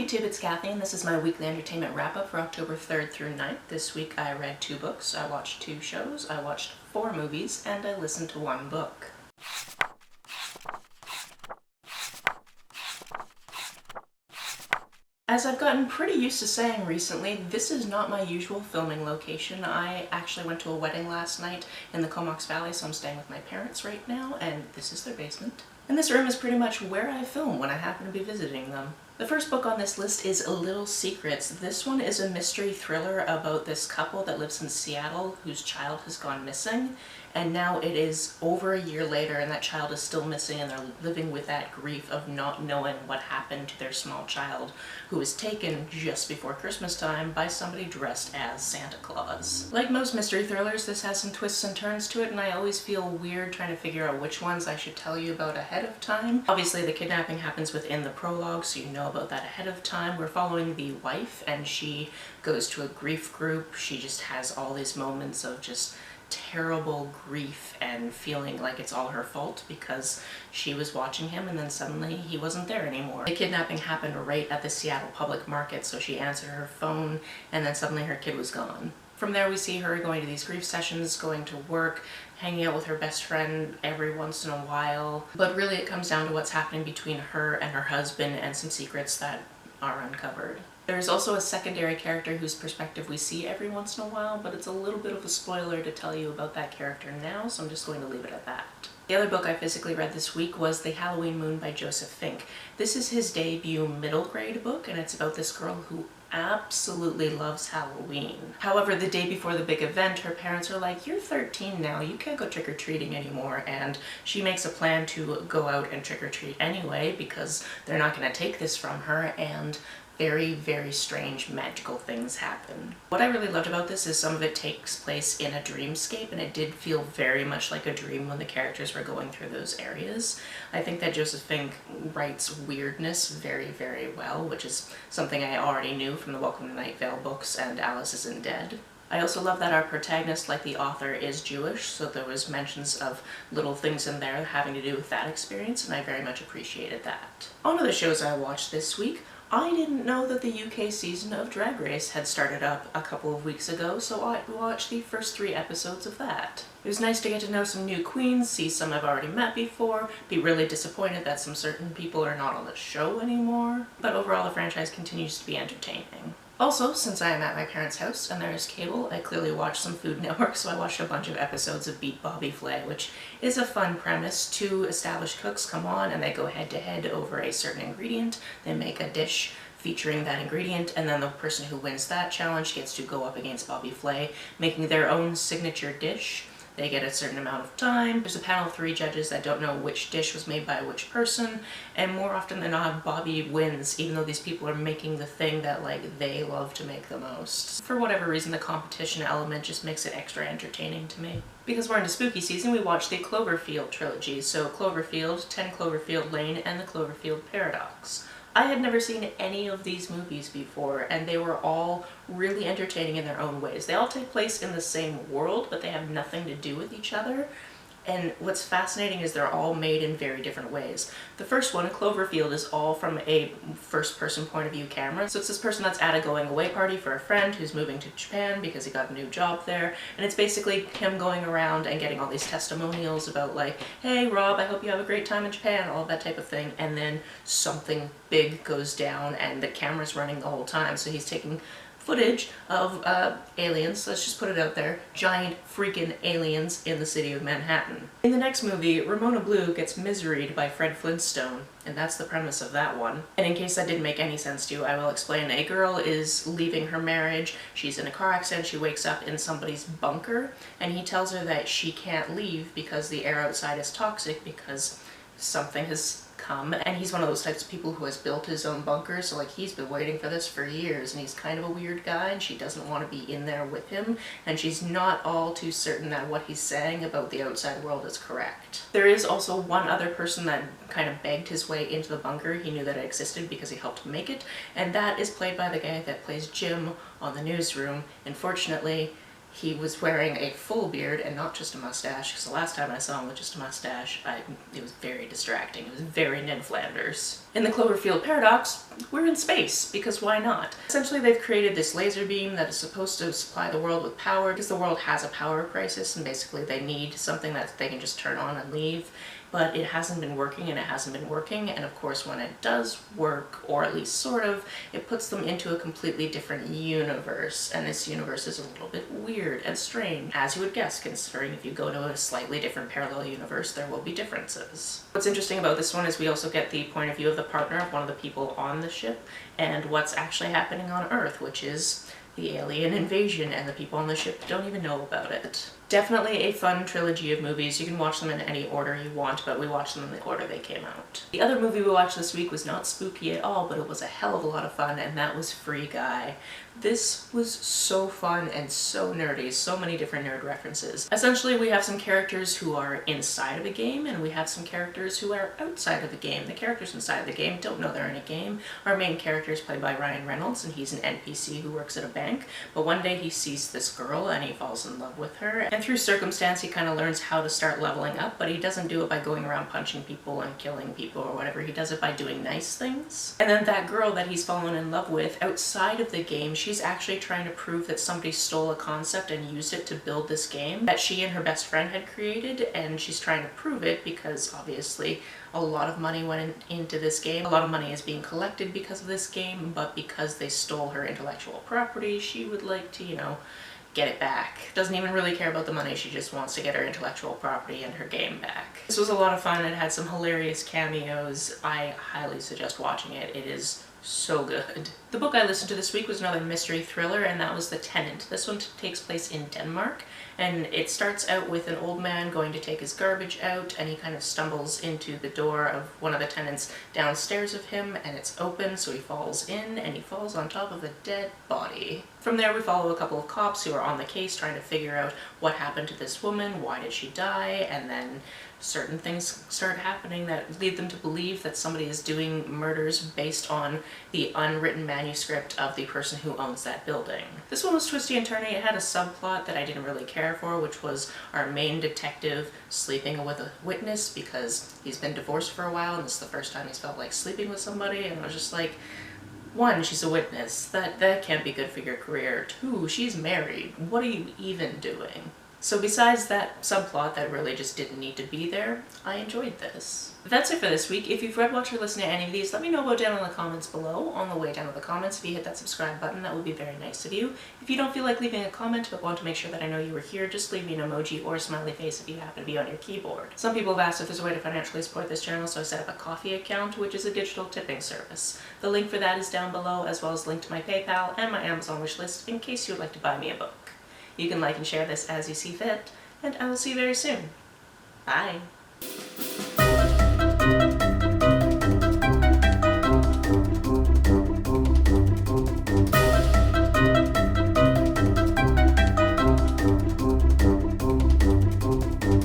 YouTube, it's Kathy, and this is my weekly entertainment wrap-up for October 3rd through 9th. This week I read 2 books, I watched 2 shows, I watched 4 movies, and I listened to 1 book. As I've gotten pretty used to saying recently, this is not my usual filming location. I actually went to a wedding last night in the Comox Valley, so I'm staying with my parents right now, and this is their basement. And this room is pretty much where I film when I happen to be visiting them. The first book on this list is Little Secrets. This one is a mystery thriller about this couple that lives in Seattle whose child has gone missing, and now it is over a year later and that child is still missing, and they're living with that grief of not knowing what happened to their small child who was taken just before Christmas time by somebody dressed as Santa Claus. Like most mystery thrillers, this has some twists and turns to it, and I always feel weird trying to figure out which ones I should tell you about ahead of time. Obviously the kidnapping happens within the prologue, so you know about that ahead of time. We're following the wife, and she goes to a grief group. She just has all these moments of just terrible grief and feeling like it's all her fault because she was watching him and then suddenly he wasn't there anymore. The kidnapping happened right at the Seattle public market, so she answered her phone and then suddenly her kid was gone. From there we see her going to these grief sessions, going to work, hanging out with her best friend every once in a while. But really it comes down to what's happening between her and her husband and some secrets that are uncovered. There's also a secondary character whose perspective we see every once in a while, but it's a little bit of a spoiler to tell you about that character now, so I'm just going to leave it at that. The other book I physically read this week was The Halloween Moon by Joseph Fink. This is his debut middle grade book, and it's about this girl who absolutely loves Halloween. However, the day before the big event, her parents are like, "You're 13 now, you can't go trick-or-treating anymore," and she makes a plan to go out and trick-or-treat anyway because they're not going to take this from her, and very, very strange magical things happen. What I really loved about this is some of it takes place in a dreamscape, and it did feel very much like a dream when the characters were going through those areas. I think that Joseph Fink writes weirdness very, very well, which is something I already knew from the Welcome to Night Vale books and Alice Isn't Dead. I also love that our protagonist, like the author, is Jewish, so there was mentions of little things in there having to do with that experience, and I very much appreciated that. On to the shows I watched this week. I didn't know that the UK season of Drag Race had started up a couple of weeks ago, so I watched the first 3 episodes of that. It was nice to get to know some new queens, see some I've already met before, be really disappointed that some certain people are not on the show anymore, but overall the franchise continues to be entertaining. Also, since I am at my parents' house and there is cable, I clearly watch some Food Network, so I watched a bunch of episodes of Beat Bobby Flay, which is a fun premise. 2 established cooks come on and they go head-to-head over a certain ingredient. They make a dish featuring that ingredient, and then the person who wins that challenge gets to go up against Bobby Flay, making their own signature dish. They get a certain amount of time. There's a panel of 3 judges that don't know which dish was made by which person, and more often than not, Bobby wins, even though these people are making the thing that, like, they love to make the most. For whatever reason, the competition element just makes it extra entertaining to me. Because we're into spooky season, we watched the Cloverfield trilogy, so Cloverfield, 10 Cloverfield Lane, and the Cloverfield Paradox. I had never seen any of these movies before, and they were all really entertaining in their own ways. They all take place in the same world, but they have nothing to do with each other. And what's fascinating is they're all made in very different ways. The first one, Cloverfield, is all from a first-person point of view camera. So it's this person that's at a going-away party for a friend who's moving to Japan because he got a new job there. And it's basically him going around and getting all these testimonials about, like, "Hey Rob, I hope you have a great time in Japan," all that type of thing. And then something big goes down and the camera's running the whole time. So he's taking footage of aliens, let's just put it out there, giant freaking aliens in the city of Manhattan. In the next movie, Ramona Blue gets miseried by Fred Flintstone, and that's the premise of that one. And in case that didn't make any sense to you, I will explain. A girl is leaving her marriage, she's in a car accident, she wakes up in somebody's bunker, and he tells her that she can't leave because the air outside is toxic because something has come, and he's one of those types of people who has built his own bunker, so like he's been waiting for this for years, and he's kind of a weird guy, and she doesn't want to be in there with him, and she's not all too certain that what he's saying about the outside world is correct. There is also one other person that kind of begged his way into the bunker. He knew that it existed because he helped make it, and that is played by the guy that plays Jim on The Newsroom. Unfortunately, He was wearing a full beard and not just a mustache, because the last time I saw him with just a mustache, it was very distracting. It was very Ned Flanders. In the Cloverfield paradox, we're in space, because why not? Essentially, they've created this laser beam that is supposed to supply the world with power, because the world has a power crisis, and basically they need something that they can just turn on and leave. But it hasn't been working, and it hasn't been working, and of course when it does work, or at least sort of, it puts them into a completely different universe, and this universe is a little bit weird and strange, as you would guess, considering if you go to a slightly different parallel universe, there will be differences. What's interesting about this one is we also get the point of view of the partner of one of the people on the ship, and what's actually happening on Earth, which is the alien invasion, and the people on the ship don't even know about it. Definitely a fun trilogy of movies. You can watch them in any order you want, but we watched them in the order they came out. The other movie we watched this week was not spooky at all, but it was a hell of a lot of fun, and that was Free Guy. This was so fun and so nerdy, so many different nerd references. Essentially, we have some characters who are inside of a game, and we have some characters who are outside of the game. The characters inside of the game don't know they're in a game. Our main character is played by Ryan Reynolds, and he's an NPC who works at a bank, but one day he sees this girl and he falls in love with her, and through circumstance he kind of learns how to start leveling up, but he doesn't do it by going around punching people and killing people or whatever. He does it by doing nice things. And then that girl that he's fallen in love with outside of the game, she's actually trying to prove that somebody stole a concept and used it to build this game that she and her best friend had created, and she's trying to prove it because obviously a lot of money went into this game. A lot of money is being collected because of this game, but because they stole her intellectual property, she would like to, you know, get it back. Doesn't even really care about the money, she just wants to get her intellectual property and her game back. This was a lot of fun. It had some hilarious cameos. I highly suggest watching it. It is so good. The book I listened to this week was another mystery thriller, and that was The Tenant. This one takes place in Denmark, and it starts out with an old man going to take his garbage out, and he kind of stumbles into the door of one of the tenants downstairs of him, and it's open, so he falls in, and he falls on top of a dead body. From there we follow a couple of cops who are on the case trying to figure out what happened to this woman, why did she die, and then certain things start happening that lead them to believe that somebody is doing murders based on the unwritten manuscript of the person who owns that building. This one was twisty and turny. It had a subplot that I didn't really care for, which was our main detective sleeping with a witness because he's been divorced for a while and this is the first time he's felt like sleeping with somebody, and I was just like, one, she's a witness. That can't be good for your career. Two, she's married. What are you even doing? So besides that subplot that really just didn't need to be there, I enjoyed this. That's it for this week. If you've read, watched, or listened to any of these, let me know about down in the comments below. On the way down in the comments, if you hit that subscribe button, that would be very nice of you. If you don't feel like leaving a comment but want to make sure that I know you were here, just leave me an emoji or a smiley face if you happen to be on your keyboard. Some people have asked if there's a way to financially support this channel, so I set up a Ko-fi account, which is a digital tipping service. The link for that is down below, as well as a link to my PayPal and my Amazon wishlist in case you would like to buy me a book. You can like and share this as you see fit, and I will see you very soon. Bye!